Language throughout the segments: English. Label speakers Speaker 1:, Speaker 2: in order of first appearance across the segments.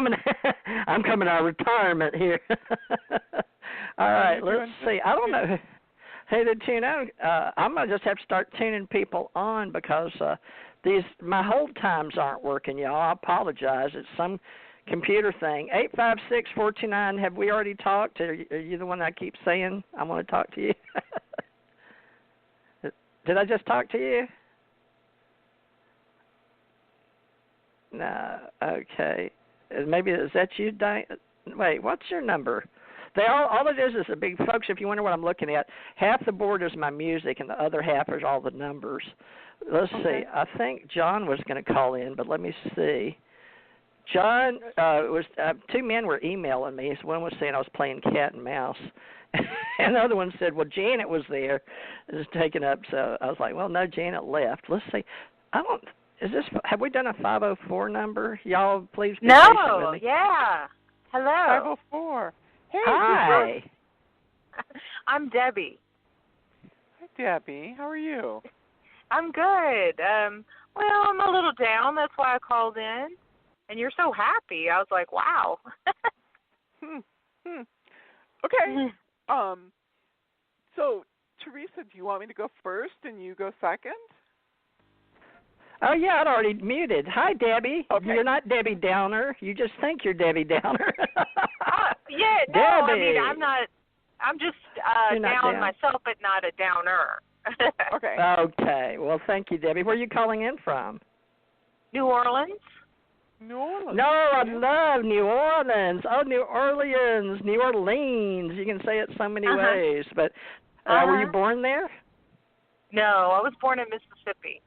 Speaker 1: coming. I'm coming out of retirement here. All right, let's see. I don't know. Hey, the tune out. I'm gonna just have to start tuning people on because my hold times aren't working, y'all. I apologize. It's some computer thing. 856-429. Have we already talked? Are you the one that I keep saying I want to talk to you? Did I just talk to you? No. Okay. Maybe is that you, Diane? Wait, what's your number? All it is a big, folks, if you wonder what I'm looking at, half the board is my music and the other half is all the numbers. Let's see. I think John was going to call in, but let me see. John, two men were emailing me. One was saying I was playing cat and mouse. And the other one said, well, Janet was there. It was taken up. So I was like, well, no, Janet left. Let's see. Have we done a 504 number? Y'all, please be patient with me.
Speaker 2: Yeah. Hello.
Speaker 3: 504. Hey,
Speaker 1: hi.
Speaker 2: I'm Debbie.
Speaker 3: Hi, Debbie. How are you?
Speaker 2: I'm good. Well, I'm a little down. That's why I called in. And you're so happy. I was like, wow.
Speaker 3: Okay. So, Theresa, do you want me to go first and you go second?
Speaker 1: Oh, yeah, I'd already muted. Hi, Debbie.
Speaker 3: Okay.
Speaker 1: You're not Debbie Downer. You just think you're Debbie Downer.
Speaker 2: Yeah, no,
Speaker 1: Debbie.
Speaker 2: I mean, I'm not. I'm just down myself, but not a downer.
Speaker 3: Okay.
Speaker 1: Okay. Well, thank you, Debbie. Where are you calling in from?
Speaker 2: New Orleans.
Speaker 3: New Orleans.
Speaker 1: No, I love New Orleans. Oh, New Orleans, New Orleans. You can say it so many ways. But were you born there?
Speaker 2: No, I was born in Mississippi.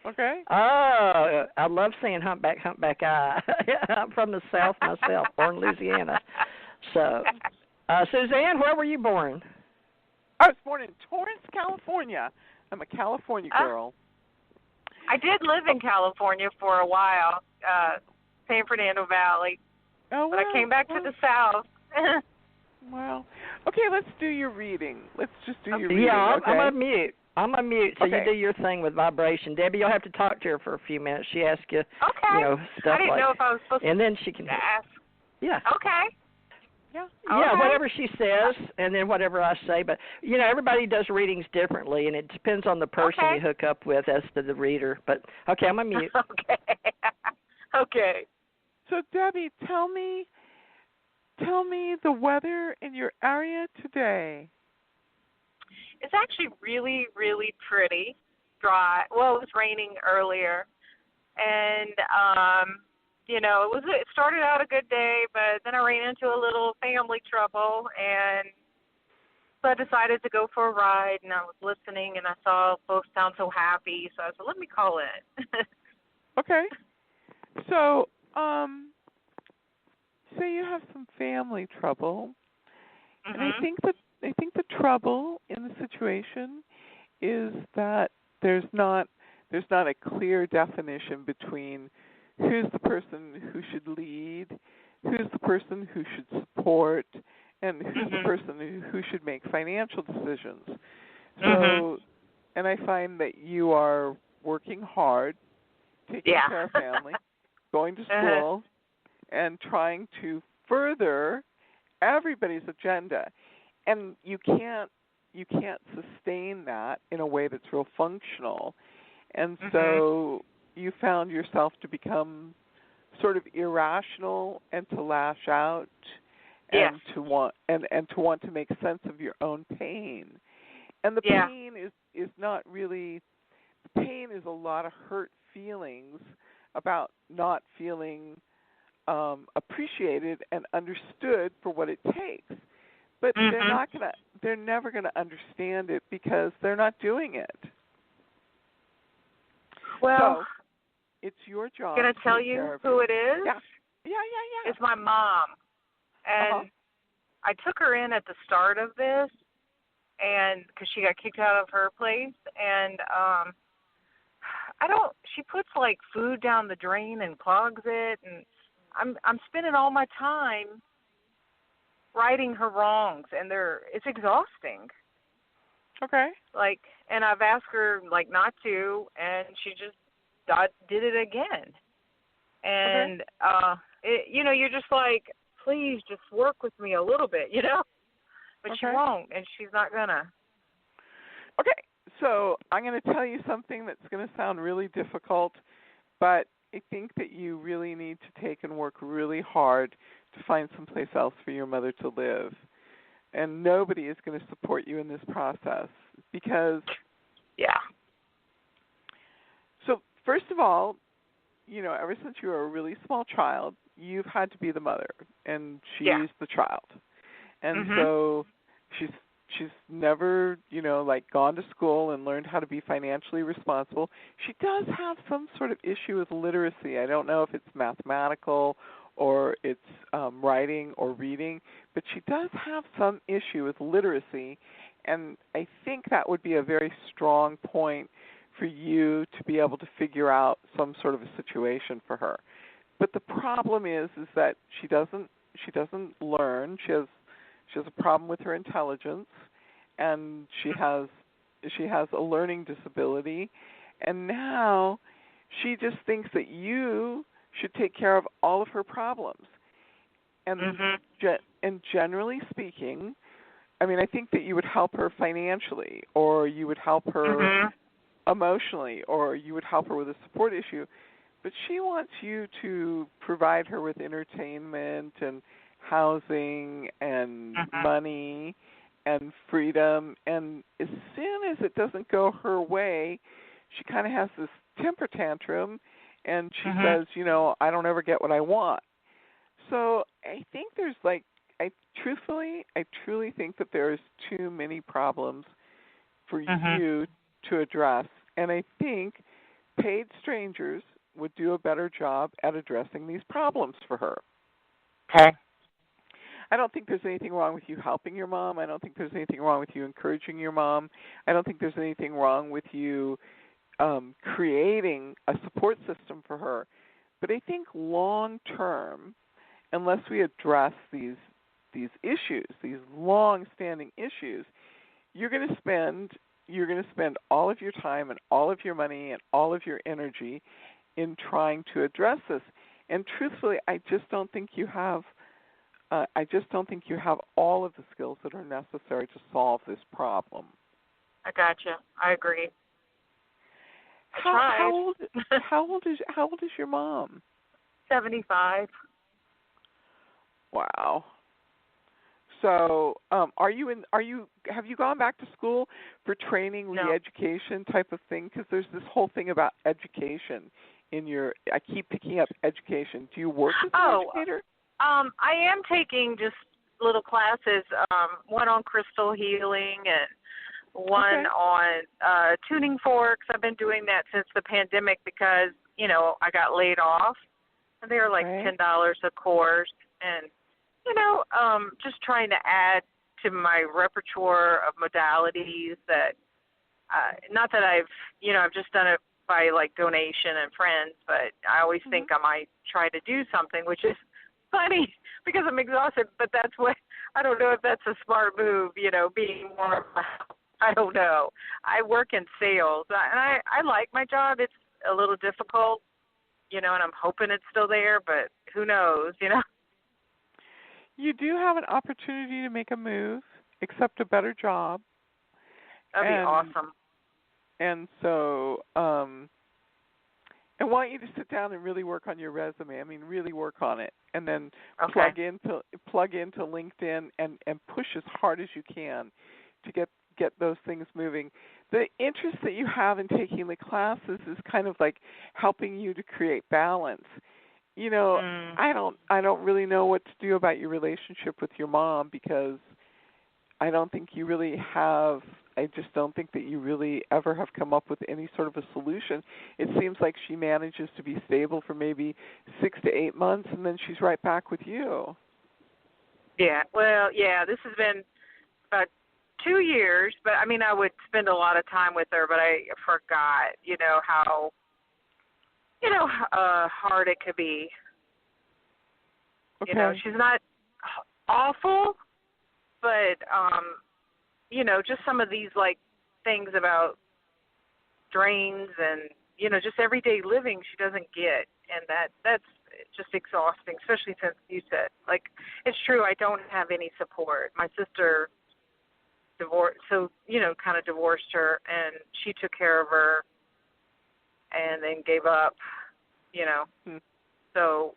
Speaker 3: Okay.
Speaker 1: Oh, I love saying humpback eye. I'm from the South myself, born in Louisiana. So, Suzanne, where were you born?
Speaker 3: I was born in Torrance, California. I'm a California girl.
Speaker 2: I did live in California for a while, San Fernando Valley.
Speaker 3: Oh, wow.
Speaker 2: But I came back to the South.
Speaker 3: Wow. Okay, let's do your reading. Let's just do your reading.
Speaker 1: Yeah,
Speaker 3: okay?
Speaker 1: I'm going to mute. So
Speaker 3: okay.
Speaker 1: you do your thing with vibration. Debbie, you'll have to talk to her for a few minutes. She asks you, stuff
Speaker 2: I didn't know if I was supposed
Speaker 1: and then she can
Speaker 2: to ask.
Speaker 1: Yeah.
Speaker 2: Okay.
Speaker 3: Yeah.
Speaker 1: Yeah, whatever she says, and then whatever I say. But, everybody does readings differently, and it depends on the person you hook up with as to the reader. But, okay, I'm going to mute.
Speaker 2: Okay.
Speaker 3: So, Debbie, tell me the weather in your area today.
Speaker 2: It's actually really, really pretty, dry. Well, it was raining earlier, and it started out a good day, but then I ran into a little family trouble, and so I decided to go for a ride, and I was listening, and I saw both sound so happy, so I said, let me call in.
Speaker 3: Okay. So, say you have some family trouble, and I think the trouble in the situation is that there's not a clear definition between who's the person who should lead, who's the person who should support, and who's the person who should make financial decisions. So, and I find that you are working hard, taking care of family, going to school, and trying to further everybody's agenda. And you can't sustain that in a way that's real functional. And so you found yourself to become sort of irrational and to lash out and to want to make sense of your own pain. And the pain is not really, the pain is a lot of hurt feelings about not feeling appreciated and understood for what it takes. But they're never gonna understand it because they're not doing it.
Speaker 2: Well,
Speaker 3: so it's your job.
Speaker 2: Can I tell you who it is?
Speaker 3: Yeah.
Speaker 2: It's my mom, and I took her in at the start of this, and because she got kicked out of her place, and she puts like food down the drain and clogs it, and I'm spending all my time righting her wrongs, and it's exhausting.
Speaker 3: Okay.
Speaker 2: And I've asked her not to, and she just did it again. And you're just like, please just work with me a little bit, But she won't, and she's not gonna.
Speaker 3: Okay, so I'm going to tell you something that's going to sound really difficult, but I think that you really need to take and work really hard to find someplace else for your mother to live. And nobody is going to support you in this process because...
Speaker 2: Yeah.
Speaker 3: So, first of all, ever since you were a really small child, you've had to be the mother, and she's the child. And so she's never, gone to school and learned how to be financially responsible. She does have some sort of issue with literacy. I don't know if it's mathematical or it's writing or reading, but she does have some issue with literacy, and I think that would be a very strong point for you to be able to figure out some sort of a situation for her. But the problem is that she doesn't learn. She has a problem with her intelligence, and she has a learning disability, and now she just thinks that you should take care of all of her problems. And and generally speaking, I mean, I think that you would help her financially, or you would help her emotionally, or you would help her with a support issue, but she wants you to provide her with entertainment and housing and money and freedom, and as soon as it doesn't go her way, she kind of has this temper tantrum, and she says, I don't ever get what I want. So I think there's I truly think that there's too many problems for you to address, and I think paid strangers would do a better job at addressing these problems for her.
Speaker 2: Okay.
Speaker 3: I don't think there's anything wrong with you helping your mom. I don't think there's anything wrong with you encouraging your mom. I don't think there's anything wrong with you creating a support system for her. But I think long term, unless we address these issues, these long-standing issues, you're going to spend all of your time and all of your money and all of your energy in trying to address this. And truthfully, I just don't think you have all of the skills that are necessary to solve this problem.
Speaker 2: I gotcha. I agree.
Speaker 3: How old is your mom?
Speaker 2: 75.
Speaker 3: Wow. So, have you gone back to school for training, re-education type of thing? Because there's this whole thing about education I keep picking up education. Do you work as an educator?
Speaker 2: I am taking just little classes, one on crystal healing and one on tuning forks. I've been doing that since the pandemic because, I got laid off. And they were like $10 a course. And, just trying to add to my repertoire of modalities that, not that I've just done it by like donation and friends, but I always think I might try to do something, which is funny because I'm exhausted, but that's what, I don't know if that's a smart move, being more, I don't know. I work in sales, and I like my job. It's a little difficult, and I'm hoping it's still there, but who knows,
Speaker 3: You do have an opportunity to make a move, accept a better job.
Speaker 2: That'd be awesome.
Speaker 3: And so I want you to sit down and really work on your resume. I mean, really work on it. And then plug into LinkedIn and push as hard as you can to get those things moving. The interest that you have in taking the classes is kind of like helping you to create balance. I don't really know what to do about your relationship with your mom because I don't think you really have. I just don't think that you really ever have come up with any sort of a solution. It seems like she manages to be stable for maybe 6 to 8 months, and then she's right back with you.
Speaker 2: Yeah, well, this has been about 2 years, but I mean, I would spend a lot of time with her, but I forgot, how, hard it could be.
Speaker 3: Okay.
Speaker 2: She's not awful, but, just some of these, things about drains and, just everyday living she doesn't get. And that's just exhausting, especially since you said, like, it's true, I don't have any support. My sister kind of divorced her, and she took care of her and then gave up, So,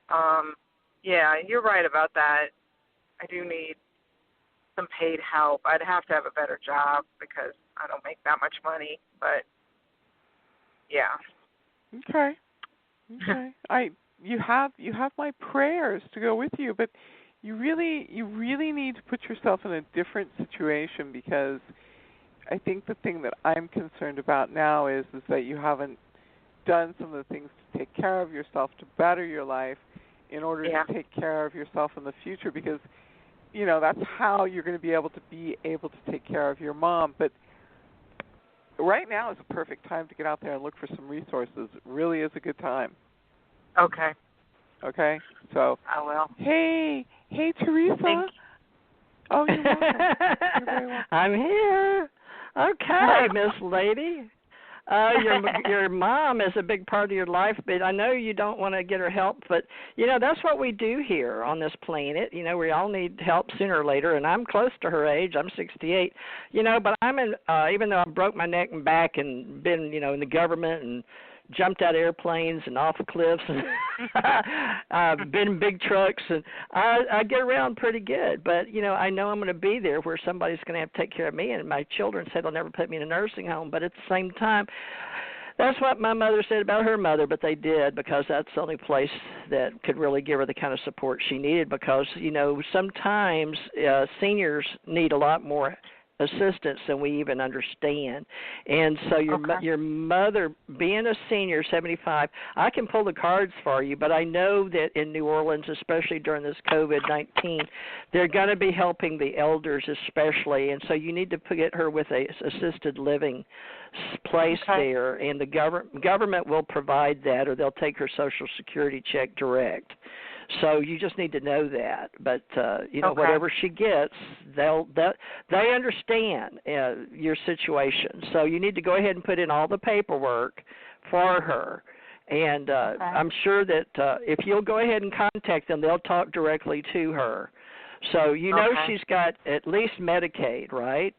Speaker 2: yeah, you're right about that. I do need some paid help. I'd have to have a better job because I don't make that much money, but yeah.
Speaker 3: Okay. You have my prayers to go with you, but you really need to put yourself in a different situation, because I think the thing that I'm concerned about now is that you haven't done some of the things to take care of yourself, to better your life, in order to take care of yourself in the future, because that's how you're going to be able to take care of your mom. But right now is a perfect time to get out there and look for some resources. It really is a good time.
Speaker 2: Okay.
Speaker 3: So
Speaker 2: I will.
Speaker 3: Hey, Theresa. Oh, you're welcome. You're very welcome.
Speaker 1: I'm here. Okay, Miss Lady. Your mom is a big part of your life, but I know you don't want to get her help. But that's what we do here on this planet. We all need help sooner or later, and I'm close to her age. I'm 68. But I'm in. Even though I broke my neck and back and been in the government and jumped out of airplanes and off of cliffs and been in big trucks, and I get around pretty good. But I know I'm going to be there where somebody's going to have to take care of me, and my children said they'll never put me in a nursing home. But at the same time, that's what my mother said about her mother, but they did, because that's the only place that could really give her the kind of support she needed, because sometimes seniors need a lot more assistance than we even understand. And so your mother, being a senior, 75, I can pull the cards for you, but I know that in New Orleans, especially during this COVID-19, they're going to be helping the elders especially, and so you need to get her with a assisted living place there, and the government will provide that, or they'll take her Social Security check direct. So you just need to know that. But whatever she gets, they understand your situation. So you need to go ahead and put in all the paperwork for her. And I'm sure that if you'll go ahead and contact them, they'll talk directly to her. So she's got at least Medicaid, right?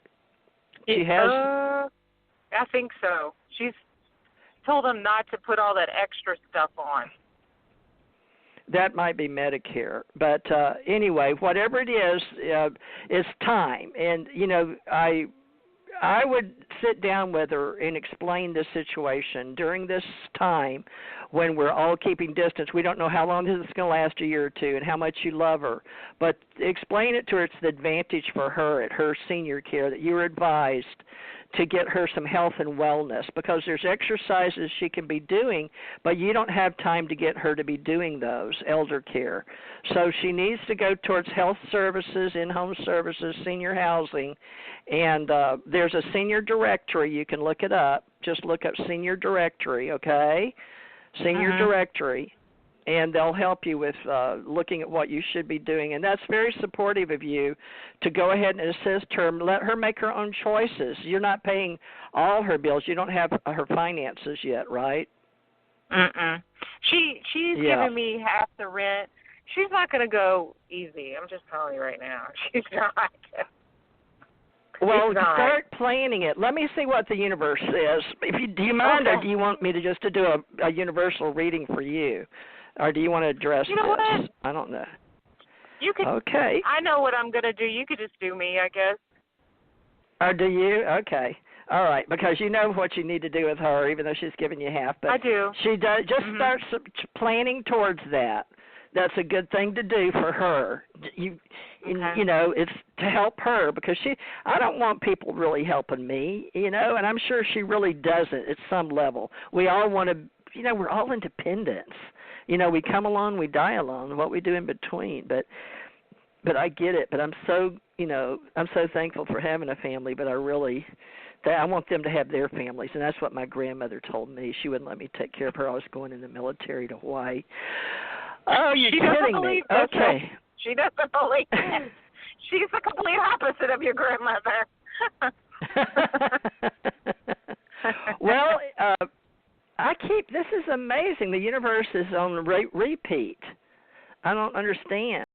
Speaker 1: She has.
Speaker 2: I think so. She's told them not to put all that extra stuff on.
Speaker 1: That might be Medicare. But anyway, whatever it is, it's time. And, I would sit down with her and explain the situation during this time when we're all keeping distance. We don't know how long this is going to last, a year or two, and how much you love her. But explain it to her. It's the advantage for her at her senior care that you're advised to get her some health and wellness, because there's exercises she can be doing, but you don't have time to get her to be doing those, elder care. So she needs to go towards health services, in-home services, senior housing, and there's a senior directory. You can look it up. Just look up senior directory, okay? Senior directory. And they'll help you with looking at what you should be doing. And that's very supportive of you to go ahead and assist her, let her make her own choices. You're not paying all her bills. You don't have her finances yet, right?
Speaker 2: She's giving me half the rent. She's not going to go easy. I'm just telling you right now. She's not.
Speaker 1: Well, start planning it. Let me see what the universe says. Do you mind, or do you want me to just do a universal reading for you? Or do you want to address this?
Speaker 2: What?
Speaker 1: I don't know.
Speaker 2: You could.
Speaker 1: Okay.
Speaker 2: I know what I'm going to do. You could just do me, I guess.
Speaker 1: Or do you? Okay. All right, because you know what you need to do with her, even though she's giving you half. But
Speaker 2: I do.
Speaker 1: She does. Just start planning towards that. That's a good thing to do for her. It's to help her, because I don't want people really helping me, and I'm sure she really doesn't at some level. We all want to, we're all independents. We come along, we die alone, what we do in between. But I get it. But I'm so thankful for having a family. But I want them to have their families, and that's what my grandmother told me. She wouldn't let me take care of her. I was going in the military to Hawaii. Oh, you're kidding me. Okay.
Speaker 2: She doesn't believe it. She's the complete opposite of your grandmother.
Speaker 1: Well, this is amazing. The universe is on repeat. I don't understand.